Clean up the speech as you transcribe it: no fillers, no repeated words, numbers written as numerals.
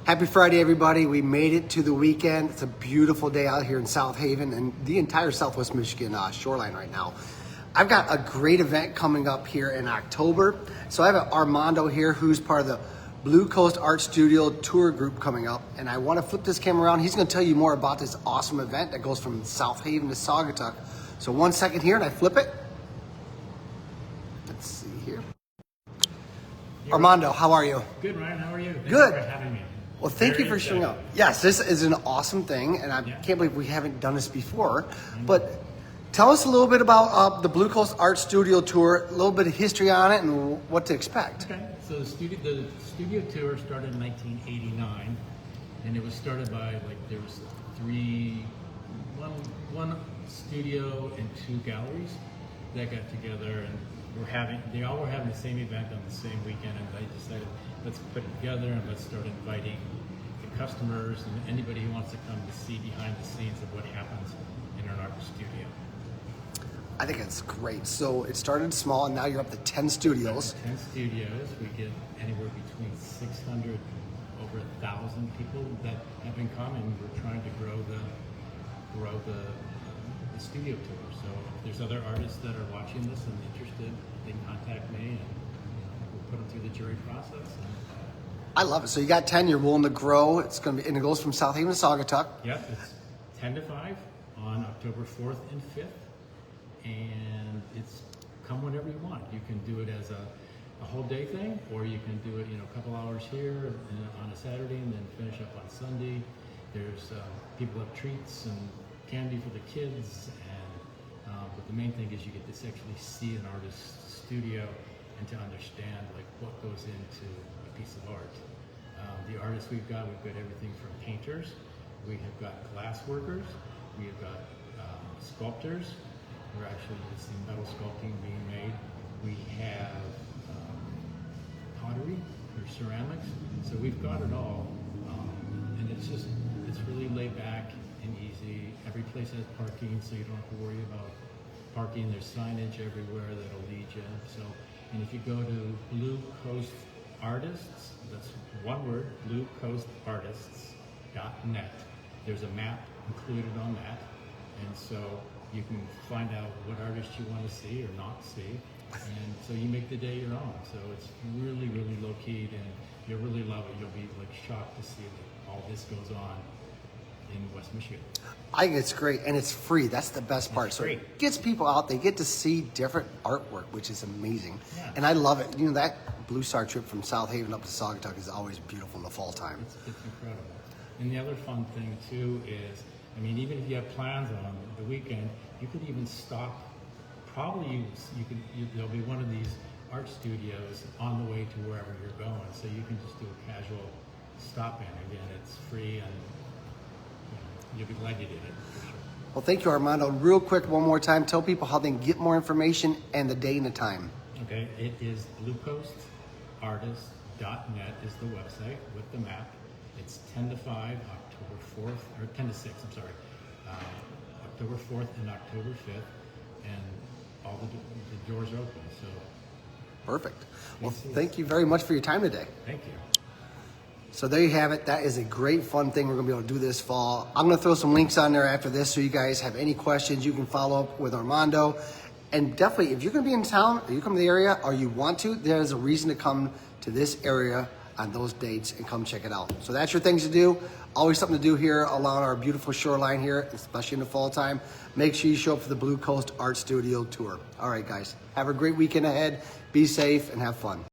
Happy Friday, everybody. We made it to the weekend. It's a beautiful day out here in South Haven and the entire Southwest Michigan shoreline right now. I've got a great event coming up here in October. So I have Armando here, who's part of the Blue Coast Art Studio tour group coming up. And I want to flip this camera around. He's going to tell you more about this awesome event that goes from South Haven to Saugatuck. So 1 second here and I flip it. Let's see here. Armando, how are you? Good, Ryan. How are you? Thanks Good. for having me. Well, thank you for showing up. Yes, this is an awesome thing, and I can't believe we haven't done this before. But tell us a little bit about the Blue Coast Art Studio Tour, a little bit of history on it, and what to expect. Okay, so the studio tour started in 1989, and it was started by there was one studio and two galleries that got together, and they all were having the same event on the same weekend, and they decided, let's put it together and let's start inviting the customers and anybody who wants to come to see behind the scenes of what happens in an art studio. I think it's great. So it started small, and now you're up to 10 studios. 10 studios. We get anywhere between 600 over 1,000 people that have been coming. We're trying to grow the studio tour. So if there's other artists that are watching this and interested, they can contact me, and we'll put them through the jury process. I love it. So you got 10. You're willing to grow. It's going to be, and it goes from South Haven to Saugatuck. Yep, it's 10 to 5 on October 4th and 5th, and it's come whenever you want. You can do it as a whole day thing, or you can do it, a couple hours here on a Saturday and then finish up on Sunday. There's people have treats and candy for the kids, but the main thing is you get to actually see an artist's studio and to understand what goes into a piece of art. The artists we've got everything from painters, we have got glass workers, we have got sculptors. We're actually seeing metal sculpting being made. We have pottery or ceramics. So we've got it all, and it's really laid back and easy. Every place has parking, so you don't have to worry about parking. There's signage everywhere that'll lead you. So, and if you go to Blue Coast Artists, that's one word, bluecoastartists.net. There's a map included on that, and so you can find out what artists you want to see or not see, and so you make the day your own. So it's really, really low key, and you'll really love it. You'll be shocked to see that all this goes on in West Michigan. I think it's great, and it's free. That's the best part. So it gets people out. They get to see different artwork, which is amazing. Yeah. And I love it. That Blue Star trip from South Haven up to Saugatuck is always beautiful in the fall time. It's incredible. And the other fun thing too is, even if you have plans on the weekend, you could even stop. Probably there'll be one of these art studios on the way to wherever you're going, so you can just do a casual stop in. Again, it's free, and you'll be glad you did it, for sure. Well, thank you, Armando. Real quick, one more time, tell people how they can get more information and the day and the time. Okay, it is bluecoastartists.net is the website with the map. It's 10 to 5, October 4th, or 10 to 6, I'm sorry, October 4th and October 5th, and all the doors are open, so. Perfect. Well, thank you very much for your time today. Thank you. So there you have it. That is a great fun thing we're going to be able to do this fall. I'm going to throw some links on there after this, so you guys have any questions, you can follow up with Armando. And definitely, if you're going to be in town, or you come to the area, or you want to, there's a reason to come to this area on those dates and come check it out. So that's your things to do. Always something to do here along our beautiful shoreline here, especially in the fall time. Make sure you show up for the Blue Coast Art Studio Tour. All right, guys. Have a great weekend ahead. Be safe and have fun.